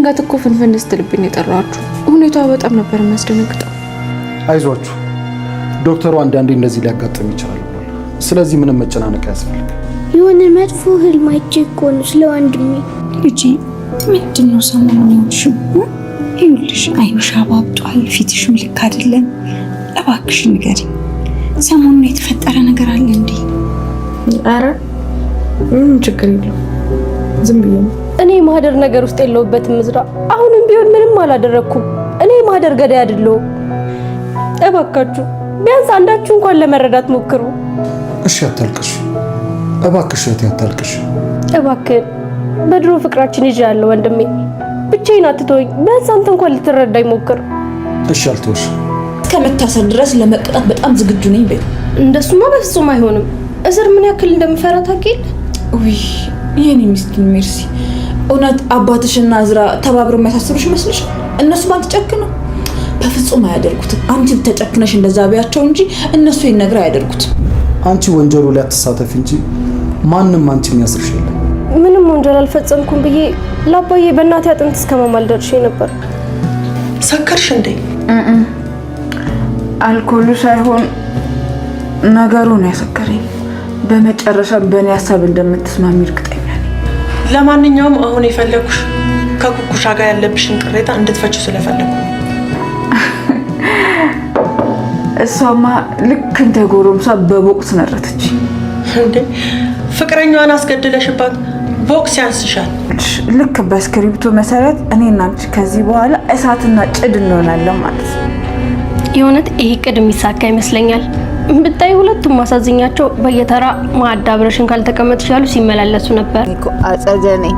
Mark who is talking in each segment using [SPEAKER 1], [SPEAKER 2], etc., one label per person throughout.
[SPEAKER 1] ድንገት እኮ ፍንፍን ስትልብኝ የጠራችሁ ሁኔታዋ በጣም ነበር የሚያስደነግጠው።
[SPEAKER 2] አይዟችሁ ዶክተሩ አንዳንዴ እንደዚህ ሊያጋጥም ይችላል ብሏል። ስለዚህ ምንም መጨናነቅ አያስፈልግም።
[SPEAKER 3] የሆነ መጥፎ ህልም አይቼ እኮ ነው ስለ ወንድሜ።
[SPEAKER 4] ልጄ ምንድነው ሰሞኑን ይውልሽም? ይውልሽ አይንሽ አባብጧል፣ ፊትሽም ልክ አይደለም። እባክሽ ንገሪኝ፣ ሰሞኑን የተፈጠረ ነገር አለ እንዴ?
[SPEAKER 1] አረ ምንም ችግር የለውም፣ ዝም ብዬ ነው።
[SPEAKER 5] እኔ ማህደር ነገር ውስጥ የለውበትም እዝራ። አሁንም ቢሆን ምንም አላደረኩም። እኔ ማህደር ገዳይ አይደለሁም። እባካችሁ ቢያንስ አንዳችሁ እንኳን ለመረዳት ሞክሩ።
[SPEAKER 2] እሺ አታልቅሽ እባክሽ፣ እህቴ አታልቅሽ
[SPEAKER 5] እባክህ። በድሮ ፍቅራችን ይዣለሁ ወንድሜ፣ ብቻዬን አትተወኝ። ቢያንስ አንተ እንኳን ልትረዳኝ ሞክር።
[SPEAKER 2] እሺ አልተውሽ።
[SPEAKER 6] እስከመታሰር ድረስ ለመቀጣት በጣም ዝግጁ ነኝ በይ።
[SPEAKER 5] እንደሱማ በፍጹም አይሆንም። እስር ምን ያክል እንደምፈራ ታውቂል?
[SPEAKER 6] ውይ የኔ ምስኪን ሜርሲ፣ እውነት አባትሽና እዝራ ተባብረው የሚያሳስሩሽ መስልሽ? እነሱ ባንተ ጨክነው በፍጹም አያደርጉትም። አንቺ ተጨክነሽ እንደዛ ቢያቸው እንጂ እነሱ ይሄን ነገር አያደርጉትም።
[SPEAKER 2] አንቺ ወንጀሉ ላይ አትሳተፊ እንጂ ማንም አንቺ የሚያስርሽ የለም።
[SPEAKER 5] ምንም ወንጀል አልፈጸምኩም ብዬ ለአባዬ በእናቴ አጥንት እስከመማል ደርሼ ነበር።
[SPEAKER 7] ሰከርሽ እንዴ?
[SPEAKER 8] አልኮሉ ሳይሆን ነገሩ ነው ያሰከረኝ። በመጨረሻ በእኔ ሀሳብ እንደምትስማሚ እርግጠኛ ነኝ።
[SPEAKER 7] ለማንኛውም አሁን የፈለኩሽ ከኩኩሻ ጋር ያለብሽን ቅሬታ እንድትፈቺው ስለፈለኩ ነው።
[SPEAKER 8] እሷማ ልክ እንደ ጎረምሳ በቦክስ ነረተች
[SPEAKER 7] እንዴ? ፍቅረኛዋን አስገድለሽባት ቦክስ ያንስሻል።
[SPEAKER 8] ልክ በስክሪፕቱ መሰረት እኔና አንቺ ከዚህ በኋላ እሳትና ጭድ እንሆናለን ማለት ነው።
[SPEAKER 5] የእውነት ይሄ ቅድ የሚሳካ ይመስለኛል። ብታይ ሁለቱም ማሳዝኛቸው በየተራ ማዕድ አብረሽን ካልተቀመጥሽ ያሉ ሲመላለሱ ነበር።
[SPEAKER 8] አጸደ ነኝ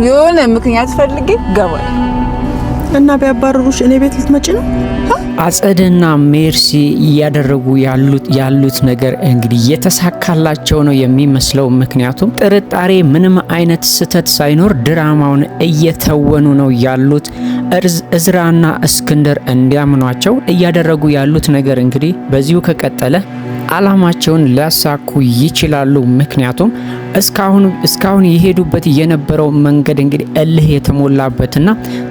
[SPEAKER 8] የሆነ ምክንያት ፈልጌ ገባል
[SPEAKER 7] እና ቢያባረሩሽ እኔ ቤት ልትመጪ ነው?
[SPEAKER 9] አጸደና ሜርሲ እያደረጉ ያሉት ነገር እንግዲህ የተሳካላቸው ነው የሚመስለው። ምክንያቱም ጥርጣሬ ምንም አይነት ስህተት ሳይኖር ድራማውን እየተወኑ ነው ያሉት። እዝራና እስክንድር እንዲያምኗቸው እያደረጉ ያሉት ነገር እንግዲህ በዚሁ ከቀጠለ አላማቸውን ሊያሳኩ ይችላሉ። ምክንያቱም እስካሁን የሄዱበት የነበረው መንገድ እንግዲህ እልህ የተሞላበትና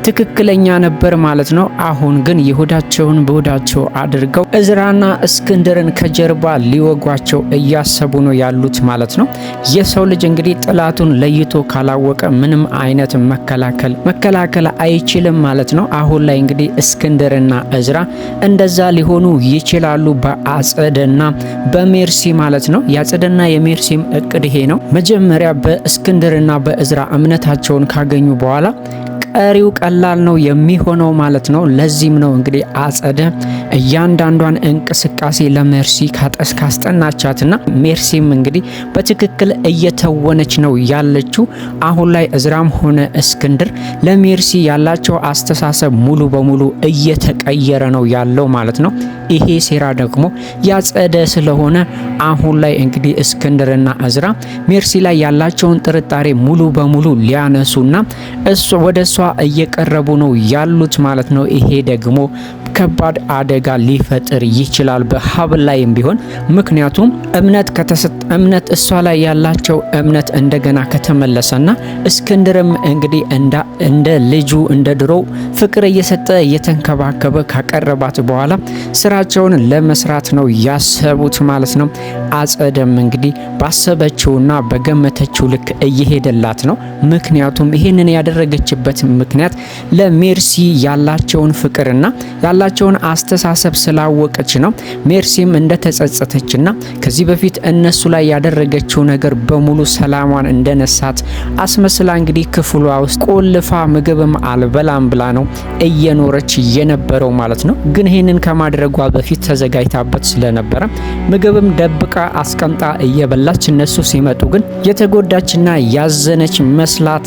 [SPEAKER 9] ትክክለኛ ነበር ማለት ነው። አሁን ግን የሆዳቸውን በሆዳቸው አድርገው እዝራና እስክንድርን ከጀርባ ሊወጓቸው እያሰቡ ነው ያሉት ማለት ነው። የሰው ልጅ እንግዲህ ጥላቱን ለይቶ ካላወቀ ምንም አይነት መከላከል አይችልም ማለት ነው። አሁን ላይ እንግዲህ እስክንድርና እዝራ እንደዛ ሊሆኑ ይችላሉ በአጸደና በሜርሲ ማለት ነው። የአጸደና የሜርሲም እቅድ ይሄ ነው። መጀመሪያ በእስክንድርና በእዝራ እምነታቸውን ካገኙ በኋላ ቀሪው ቀላል ነው የሚሆነው ማለት ነው። ለዚህም ነው እንግዲህ አጸደ እያንዳንዷን እንቅስቃሴ ለሜርሲ ካስጠናቻትና ሜርሲም እንግዲህ በትክክል እየተወነች ነው ያለችው። አሁን ላይ እዝራም ሆነ እስክንድር ለሜርሲ ያላቸው አስተሳሰብ ሙሉ በሙሉ እየተቀየረ ነው ያለው ማለት ነው። ይሄ ሴራ ደግሞ ያጸደ ስለሆነ አሁን ላይ እንግዲህ እስክንድርና እዝራ ሜርሲ ላይ ያላቸውን ጥርጣሬ ሙሉ በሙሉ ሊያነሱና ወደ እሷ እየቀረቡ ነው ያሉት ማለት ነው። ይሄ ደግሞ ከባድ አደጋ ሊፈጥር ይችላል በሀብል ላይም ቢሆን። ምክንያቱም እምነት እሷ ላይ ያላቸው እምነት እንደገና ከተመለሰና እስክንድርም እንግዲህ እንደ ልጁ እንደ ድሮ ፍቅር እየሰጠ እየተንከባከበ ካቀረባት በኋላ ስራቸውን ለመስራት ነው ያሰቡት ማለት ነው። አጸደም እንግዲህ ባሰበችውና በገመተችው ልክ እየሄደላት ነው። ምክንያቱም ይሄንን ያደረገችበት ምክንያት ለሜርሲ ያላቸውን ፍቅርና ያላቸውን አስተሳሰብ ስላወቀች ነው። ሜርሲም እንደተጸጸተችና ከዚህ በፊት እነሱ ላይ ያደረገችው ነገር በሙሉ ሰላሟን እንደነሳት አስመስላ እንግዲህ ክፍሏ ውስጥ ቆልፋ ምግብም አልበላም ብላ ነው እየኖረች የነበረው ማለት ነው። ግን ይሄንን ከማድረጓ በፊት ተዘጋጅታበት ስለነበረ ምግብም ደብቃ አስቀምጣ እየበላች እነሱ ሲመጡ ግን የተጎዳችና ያዘነች መስላት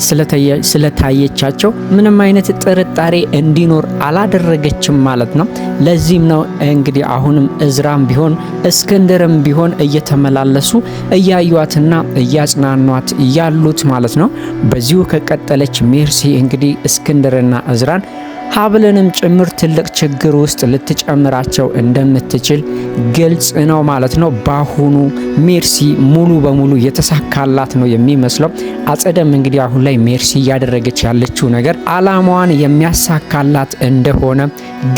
[SPEAKER 9] ስለታየቻቸው ምንም አይነት ጥርጣሬ እንዲኖር አላደረገችም ማለት ነው። ለዚህም ነው እንግዲህ አሁንም እዝራም ቢሆን እስክንድርም ቢሆን እየተመላለሱ እያዩዋትና እያጽናኗት ያሉት ማለት ነው። በዚሁ ከቀጠለች ሜርሲ እንግዲህ እስክንድርና እዝራን ሀብልንም ጭምር ትልቅ ችግር ውስጥ ልትጨምራቸው እንደምትችል ግልጽ ነው ማለት ነው። በአሁኑ ሜርሲ ሙሉ በሙሉ የተሳካላት ነው የሚመስለው። አጸደም እንግዲህ አሁን ላይ ሜርሲ እያደረገች ያለችው ነገር አላማዋን የሚያሳካላት እንደሆነ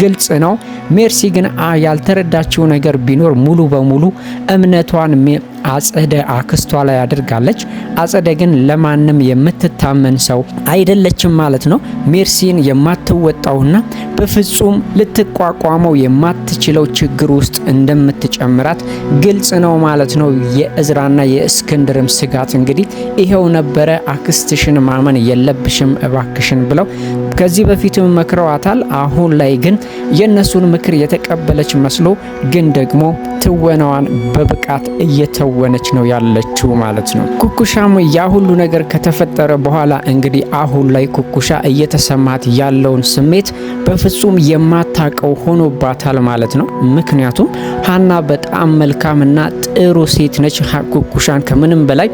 [SPEAKER 9] ግልጽ ነው። ሜርሲ ግን ያልተረዳችው ነገር ቢኖር ሙሉ በሙሉ እምነቷን አጸደ አክስቷ ላይ አድርጋለች። አጸደ ግን ለማንም የምትታመን ሰው አይደለችም ማለት ነው። ሜርሲን የማትወጣውና በፍጹም ልትቋቋመው የማትችለው ችግር ውስጥ እንደምትጨምራት ግልጽ ነው ማለት ነው። የእዝራና የእስክንድርም ስጋት እንግዲህ ይሄው ነበረ። አክስትሽን ማመን የለብሽም እባክሽን ብለው ከዚህ በፊትም መክረዋታል። አሁን ላይ ግን የነሱን ምክር የተቀበለች መስሎ ግን ደግሞ ትወናዋን በብቃት እየተወነች ነው ያለችው ማለት ነው። ኩኩሻም ያ ሁሉ ነገር ከተፈጠረ በኋላ እንግዲህ አሁን ላይ ኩኩሻ እየተሰማት ያለውን ስሜት በፍጹም የማታቀው ሆኖባታል ማለት ነው። ምክንያቱም ሀና በጣም መልካምና ጥሩ ሴት ነች። ኩኩሻን ከምንም በላይ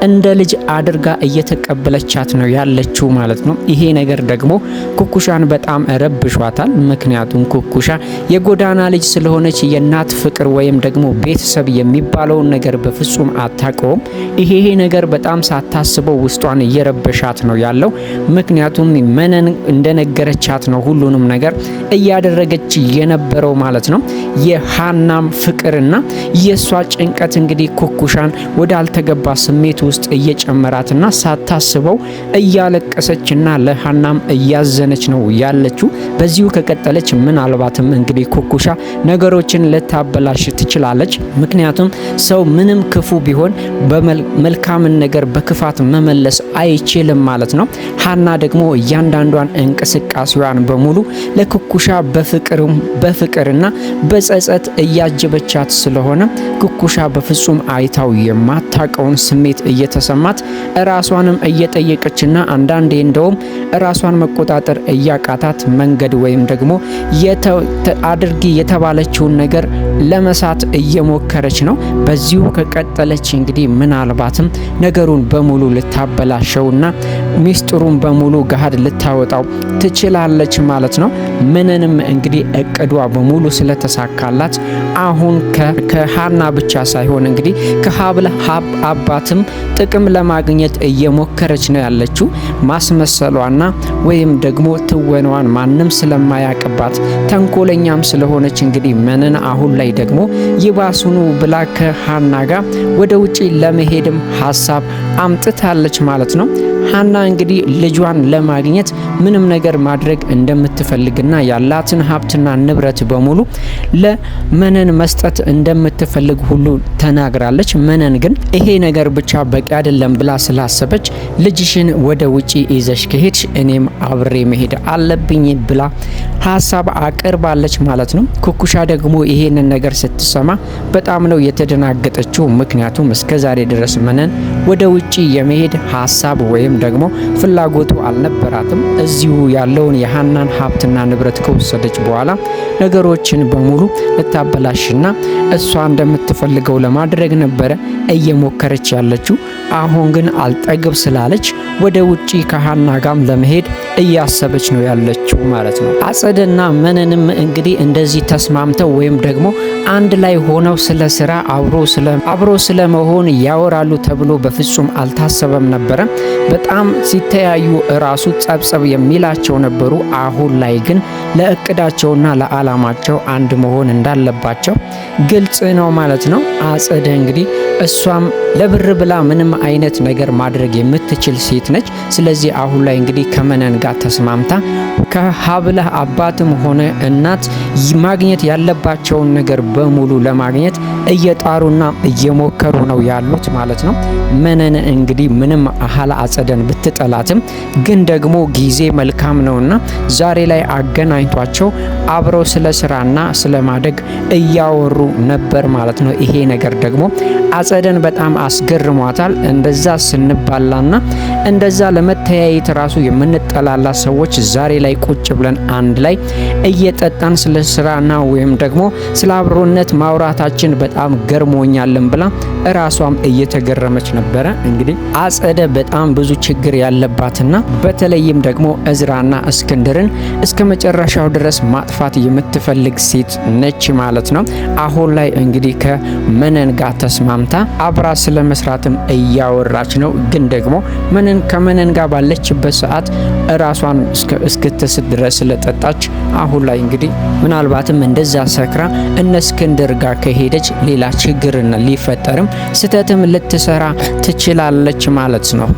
[SPEAKER 9] እንደ ልጅ አድርጋ እየተቀበለቻት ነው ያለችው ማለት ነው። ይሄ ነገር ደግሞ ኩኩሻን በጣም ረብሿታል። ምክንያቱም ኩኩሻ የጎዳና ልጅ ስለሆነች የእናት ፍቅር ወይም ደግሞ ቤተሰብ የሚባለውን ነገር በፍጹም አታውቀውም። ይሄ ነገር በጣም ሳታስበው ውስጧን እየረበሻት ነው ያለው። ምክንያቱም መነን እንደነገረቻት ነው ሁሉንም ነገር እያደረገች የነበረው ማለት ነው። የሀናም ፍቅርና የሷ ጭንቀት እንግዲህ ኩኩሻን ወደ አልተገባ ስሜት ውስጥ እየጨመራትና ሳታስበው እያለቀሰችና ለሀናም እያዘነች ነው ያለችው። በዚሁ ከቀጠለች ምናልባትም እንግዲህ ኩኩሻ ነገሮችን ልታበላሽ ትችላለች። ምክንያቱም ሰው ምንም ክፉ ቢሆን በመልካምን ነገር በክፋት መመለስ አይችልም ማለት ነው። ሀና ደግሞ እያንዳንዷን እንቅስቃሴዋን በሙሉ ለኩኩሻ በፍቅርና በጸጸት እያጀበቻት ስለሆነ ኩኩሻ በፍጹም አይታው የማታቀውን ስሜት እየተሰማት ራሷንም እየጠየቀችና አንዳንዴ እንደውም ራሷን መቆጣጠር እያቃታት መንገድ ወይም ደግሞ አድርጊ የተባለችውን ነገር ለመሳት እየሞከረች ነው። በዚሁ ከቀጠለች እንግዲህ ምናልባትም ነገሩን በሙሉ ልታበላሸውና ሚስጥሩን በሙሉ ገሃድ ልታወጣው ትችላለች ማለት ነው። ምንንም እንግዲህ እቅዷ በሙሉ ስለተሳካላት አሁን ከሀና ብቻ ሳይሆን እንግዲህ ከሀብል አባትም ጥቅም ለማግኘት እየሞከረች ነው ያለችው። ማስመሰሏና ወይም ደግሞ ትወናዋን ማንም ስለማያቅባት ተንኮለኛም ስለሆነች እንግዲህ መነን አሁን ላይ ደግሞ ይባሱኑ ብላ ከሀና ጋር ወደ ውጪ ለመሄድም ሀሳብ አምጥታለች ማለት ነው። ሀና እንግዲህ ልጇን ለማግኘት ምንም ነገር ማድረግ እንደምትፈልግና ያላትን ሀብትና ንብረት በሙሉ ለመነን መስጠት እንደምትፈልግ ሁሉ ተናግራለች። መነን ግን ይሄ ነገር ብቻ በቂ አይደለም ብላ ስላሰበች ልጅሽን ወደ ውጪ ይዘሽ ከሄድሽ እኔም አብሬ መሄድ አለብኝ ብላ ሀሳብ አቅርባለች ማለት ነው። ኩኩሻ ደግሞ ይሄንን ነገር ስትሰማ በጣም ነው የተደናገጠችው። ምክንያቱም እስከዛሬ ድረስ መነን ወደ ውጪ የመሄድ ሀሳብ ወይም ደግሞ ፍላጎቱ አልነበራትም። እዚሁ ያለውን የሀናን ሀብትና ንብረት ከወሰደች በኋላ ነገሮችን በሙሉ ልታበላሽና እሷ እንደምትፈልገው ለማድረግ ነበረ እየሞከረች ያለችው። አሁን ግን አልጠግብ ስላለች ወደ ውጪ ከሀና ጋም ለመሄድ እያሰበች ነው ያለችው ማለት ነው። አጸደና መነንም እንግዲህ እንደዚህ ተስማምተው ወይም ደግሞ አንድ ላይ ሆነው ስለ ስራ አብሮ ስለ መሆን ያወራሉ ተብሎ በፍጹም አልታሰበም ነበረ። በጣም ሲተያዩ ራሱ ጸብጸብ የሚላቸው ነበሩ። አሁን ላይ ግን ለእቅዳቸውና ለዓላማቸው አንድ መሆን እንዳለባቸው ግልጽ ነው ማለት ነው። አጸደ እንግዲህ እሷም ለብር ብላ ምንም አይነት ነገር ማድረግ የምትችል ሴት ነች። ስለዚህ አሁን ላይ እንግዲህ ከመነን ጋር ተስማምታ ከሀብለ አባትም ሆነ እናት ማግኘት ያለባቸውን ነገር በሙሉ ለማግኘት እየጣሩና እየሞከሩ ነው ያሉት ማለት ነው። መነን እንግዲህ ምንም አህላ አጸደን ብትጠላትም ግን ደግሞ ጊዜ መልካም ነውና ዛሬ ላይ አገናኝቷቸው አብረው ስለ ስራና ስለ ማደግ እያወሩ ነበር ማለት ነው። ይሄ ነገር ደግሞ አጸደን በጣም አስገርሟታል። እንደዛ ስንባላና እንደዛ ለመተያየት ራሱ የምንጠላላ ሰዎች ዛሬ ላይ ቁጭ ብለን አንድ ላይ እየጠጣን ስለ ስራና ወይም ደግሞ ስለ አብሮነት ማውራታችን በጣም ገርሞኛልን ብላ ራሷም እየተገረመች ነበረ። እንግዲህ አጸደ በጣም ብዙ ችግር ያለባትና በተለይም ደግሞ እዝራና እስክንድርን እስከ መጨረሻው ድረስ ማጥፋት የምትፈልግ ሴት ነች ማለት ነው። አሁን ላይ እንግዲህ ከመነን ጋር ተስማምታ አብራ ስለመስራትም እያወራች ነው። ግን ደግሞ ከመነን ጋር ባለችበት ሰዓት ራሷን እስክትስት ድረስ ስለጠጣች አሁን ላይ እንግዲህ ምናልባትም እንደዛ ሰክራ እነ እስክንድር ጋር ከሄደች ሌላ ችግርና ሊፈጠርም ስተትም ልትሰራ ትችላለች ማለት ነው።